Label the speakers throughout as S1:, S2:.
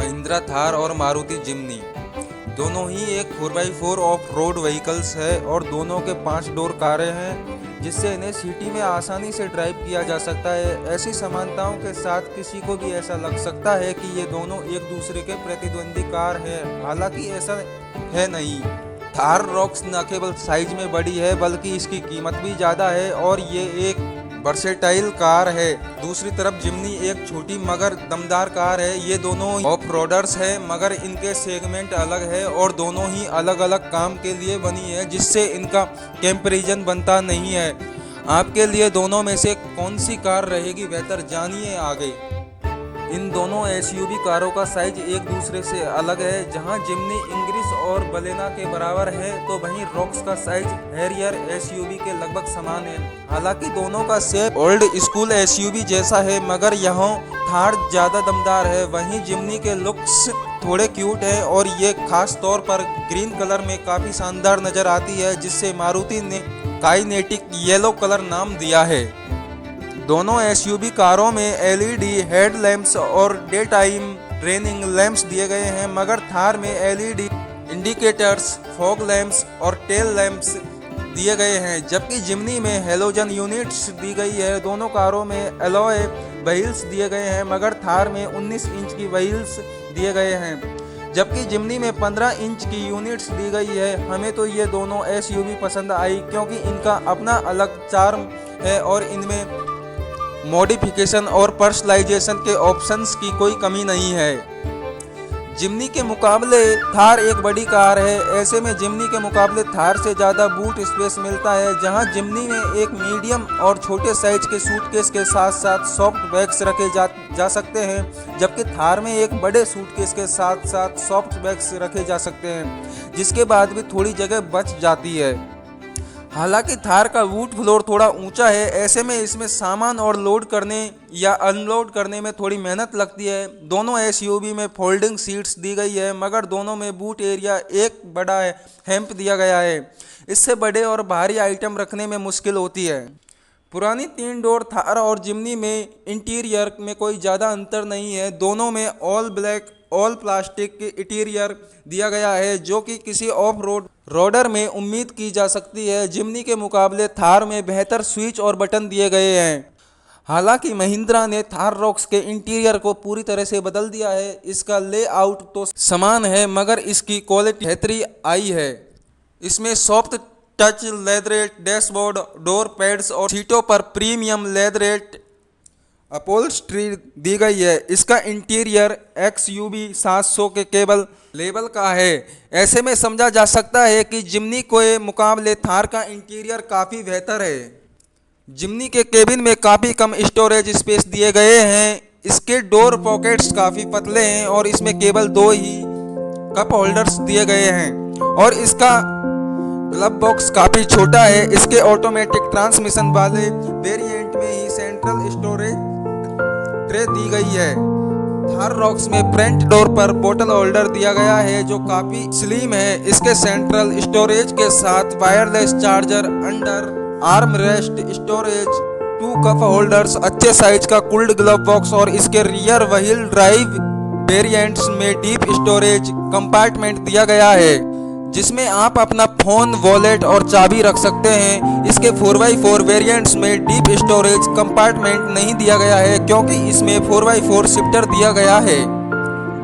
S1: महिंद्रा थार और मारुति जिम्नी दोनों ही एक 4x4 ऑफ रोड व्हीकल्स है और दोनों के 5 डोर कारें हैं जिससे इन्हें सिटी में आसानी से ड्राइव किया जा सकता है। ऐसी समानताओं के साथ किसी को भी ऐसा लग सकता है कि ये दोनों एक दूसरे के प्रतिद्वंदी कार हैं, हालांकि ऐसा है नहीं। थार रॉक्स न केवल साइज में बड़ी है बल्कि इसकी कीमत भी ज़्यादा है और ये एक वर्सेटाइल कार है। दूसरी तरफ जिम्नी एक छोटी मगर दमदार कार है। ये दोनों ऑफ रोडर्स है मगर इनके सेगमेंट अलग है और दोनों ही अलग अलग काम के लिए बनी है जिससे इनका कंपैरिजन बनता नहीं है। आपके लिए दोनों में से कौन सी कार रहेगी बेहतर, जानिए आगे। इन दोनों एसयूवी कारों का साइज एक दूसरे से अलग है। जहां जिम्नी इंग्रिस और बलेना के बराबर है तो वहीं रॉक्स का साइज हैरियर एसयूवी के लगभग समान है। हालांकि दोनों का शेप ओल्ड स्कूल एसयूवी जैसा है मगर यहाँ थार ज़्यादा दमदार है। वहीं जिम्नी के लुक्स थोड़े क्यूट है और ये खास तौर पर ग्रीन कलर में काफ़ी शानदार नज़र आती है जिससे मारुति ने काइनेटिक येलो कलर नाम दिया है। दोनों एसयूवी कारों में एलईडी हेडलैम्प्स और डे टाइम रनिंग लैंप्स दिए गए हैं मगर थार में एलईडी इंडिकेटर्स, फॉग लैंप्स और टेल लैंप्स दिए गए हैं, जबकि जिम्नी में हेलोजन यूनिट्स दी गई है। दोनों कारों में एलॉय व्हील्स दिए गए हैं मगर थार में 19 इंच की व्हील्स दिए गए हैं, जबकि जिम्नी में 15 इंच की यूनिट्स दी गई है। हमें तो ये दोनों एसयूवी पसंद आई क्योंकि इनका अपना अलग चार्म है और इनमें मॉडिफिकेशन और पर्सनलाइजेशन के ऑप्शंस की कोई कमी नहीं है। जिम्नी के मुकाबले थार एक बड़ी कार है, ऐसे में जिम्नी के मुकाबले थार से ज़्यादा बूट स्पेस मिलता है। जहां जिम्नी में एक मीडियम और छोटे साइज के सूटकेस के साथ साथ सॉफ्ट बैग्स रखे जा सकते हैं, जबकि थार में एक बड़े सूटकेस के साथ साथ सॉफ्ट बैग्स रखे जा सकते हैं, जिसके बाद भी थोड़ी जगह बच जाती है। हालांकि थार का बूट फ्लोर थोड़ा ऊंचा है, ऐसे में इसमें सामान और लोड करने या अनलोड करने में थोड़ी मेहनत लगती है। दोनों एसयूवी में फोल्डिंग सीट्स दी गई है मगर दोनों में बूट एरिया एक बड़ा हैम्प दिया गया है। इससे बड़े और भारी आइटम रखने में मुश्किल होती है। पुरानी 3 डोर थार और जिम्नी में इंटीरियर में कोई ज़्यादा अंतर नहीं है। दोनों में all black all plastic interior दिया गया है जो कि किसी ऑफ रोडर में उम्मीद की जा सकती है। जिम्नी के मुकाबले थार में बेहतर स्विच और बटन दिए गए हैं। हालांकि महिंद्रा ने थार रॉक्स के इंटीरियर को पूरी तरह से बदल दिया है। इसका लेआउट तो समान है मगर इसकी क्वालिटी बेहतरी आई है। इसमें soft touch leatherette dashboard, door pads और सीटों पर प्रीमियम लेदरेट अपहोल्स्ट्री दी गई है। इसका इंटीरियर XUV 700 के केबल लेवल का है। ऐसे में समझा जा सकता है कि जिम्नी के मुकाबले थार का इंटीरियर काफ़ी बेहतर है। जिम्नी के केबिन में काफ़ी कम स्टोरेज स्पेस दिए गए हैं। इसके डोर पॉकेट्स काफ़ी पतले हैं और इसमें केवल 2 ही कप होल्डर्स दिए गए हैं और इसका ग्लव बॉक्स काफ़ी छोटा है। इसके ऑटोमेटिक ट्रांसमिशन वाले वेरिएंट में ही सेंट्रल स्टोरेज ट्रे दी गई है। थार रॉक्स में फ्रंट डोर पर बोतल होल्डर दिया गया है जो काफ़ी स्लिम है। इसके सेंट्रल स्टोरेज के साथ wireless charger, under arm rest storage, 2 cup holders, अच्छे साइज का कूल्ड ग्लव बॉक्स और इसके रियर व्हील ड्राइव वेरिएंट्स में डीप स्टोरेज कंपार्टमेंट दिया गया है जिसमें आप अपना फ़ोन, वॉलेट और चाबी रख सकते हैं। इसके 4x4 वेरिएंट्स में डीप स्टोरेज कंपार्टमेंट नहीं दिया गया है क्योंकि इसमें 4x4 शिफ्टर दिया गया है।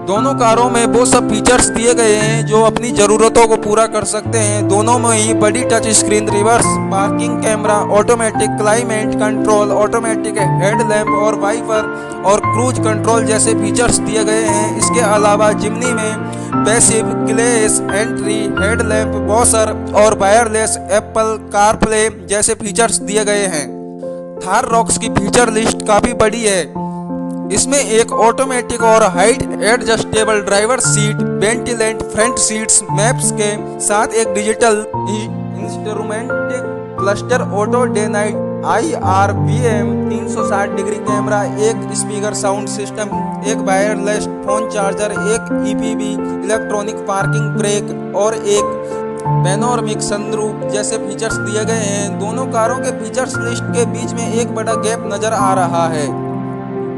S1: दोनों कारों में वो सब फीचर्स दिए गए हैं जो अपनी ज़रूरतों को पूरा कर सकते हैं। दोनों में ही बड़ी touch screen, reverse parking camera, automatic climate control, automatic headlamp और वाइपर और क्रूज कंट्रोल जैसे फीचर्स दिए गए हैं। इसके अलावा जिम्नी में passive keyless entry, headlamp, washer और वायरलेस एप्पल कारप्ले जैसे फीचर्स दिए गए हैं। थार रॉक्स की फीचर लिस्ट काफ़ी बड़ी है। इसमें एक ऑटोमेटिक और height adjustable driver seat, ventilated front seats, maps के साथ एक digital instrument cluster, auto day night IRVM 360 degree camera, एक स्पीकर साउंड सिस्टम, एक वायरलेस फोन चार्जर, एक EPB इलेक्ट्रॉनिक पार्किंग ब्रेक और एक पैनोरामिक सनरूफ जैसे फीचर्स दिए गए हैं। दोनों कारों के फीचर्स लिस्ट के बीच में एक बड़ा गैप नजर आ रहा है।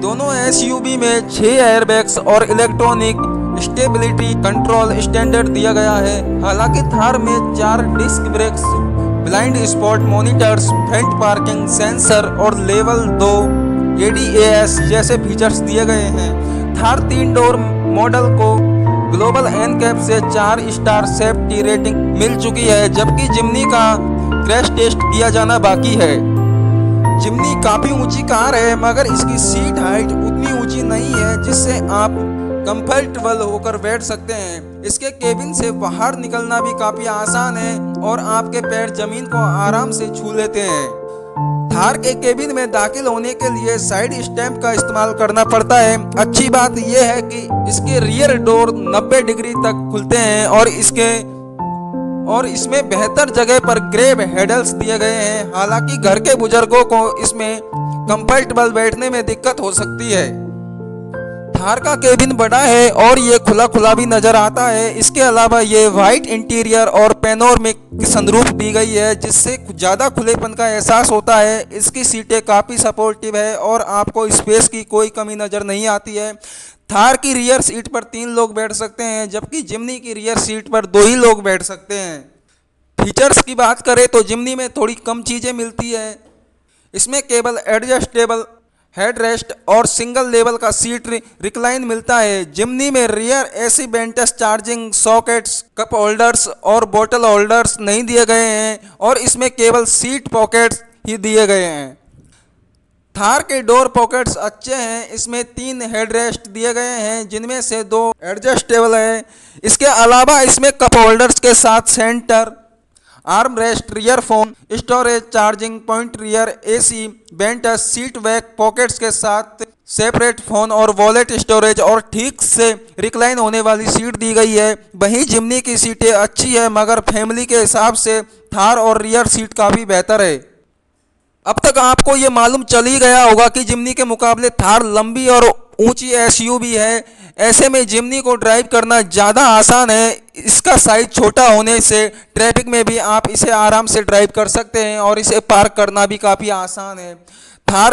S1: दोनों SUV में 6 एयरबैग्स और इलेक्ट्रॉनिक स्टेबिलिटी कंट्रोल स्टैंडर्ड दिया गया है। हालांकि थार में 4 disc brakes, blind spot monitors, front parking sensor और लेवल 2 ADAS जैसे फीचर्स दिए गए हैं। थार 3 डोर मॉडल को ग्लोबल एनकैप से 4 स्टार सेफ्टी रेटिंग मिल चुकी है, जबकि जिम्नी का क्रैश टेस्ट किया जाना बाकी है। जिम्नी काफ़ी ऊंची कार है, मगर इसकी सीट हाइट उतनी ऊंची नहीं है जिससे आप कंफर्टेबल होकर बैठ सकते हैं। इसके केबिन से बाहर निकलना भी काफ़ी आसान है और आपके पैर जमीन को आराम से छू लेते हैं। थार के केबिन में दाखिल होने के लिए साइड स्टैंप का इस्तेमाल करना पड़ता है। अच्छी बात यह है कि इसके रियर डोर 90 डिग्री तक खुलते हैं और इसमें बेहतर जगह पर ग्रैब हैंडल्स दिए गए हैं। हालांकि घर के बुजुर्गों को इसमें कंफर्टेबल बैठने में दिक्कत हो सकती है। थार का केबिन बड़ा है और ये खुला खुला भी नजर आता है। इसके अलावा ये वाइट इंटीरियर और पैनोरमिक सनरूफ दी गई है, जिससे ज़्यादा खुलेपन का एहसास होता है। इसकी सीटें काफ़ी सपोर्टिव है और आपको स्पेस की कोई कमी नज़र नहीं आती है। थार की रियर सीट पर 3 लोग बैठ सकते हैं, जबकि जिम्नी की रियर सीट पर 2 ही लोग बैठ सकते हैं। फीचर्स की बात करें तो जिम्नी में थोड़ी कम चीज़ें मिलती है। इसमें केवल एडजस्टेबल हेडरेस्ट और सिंगल लेवल का सीट रिक्लाइन मिलता है। जिम्नी में rear AC Ventus charging sockets, cup holders और बोतल होल्डर्स नहीं दिए गए हैं और इसमें केवल सीट पॉकेट्स ही दिए गए हैं। थार के डोर पॉकेट्स अच्छे हैं। इसमें 3 हेडरेस्ट दिए गए हैं, जिनमें से 2 एडजस्टेबल हैं। इसके अलावा इसमें कप होल्डर्स के साथ centre arm rest, rear phone storage, charging point, rear AC Ventus, seat back pockets के साथ सेपरेट फोन और वॉलेट स्टोरेज और ठीक से रिक्लाइन होने वाली सीट दी गई है। वहीं जिम्नी की सीटें अच्छी है, मगर फैमिली के हिसाब से थार और रियर सीट काफ़ी बेहतर है। अब तक आपको ये मालूम चल ही गया होगा कि जिम्नी के मुकाबले थार लंबी और ऊंची SUV है। ऐसे में जिम्नी को ड्राइव करना ज़्यादा आसान है। इसका साइज छोटा होने से ट्रैफिक में भी आप इसे आराम से ड्राइव कर सकते हैं और इसे पार्क करना भी काफ़ी आसान है। थार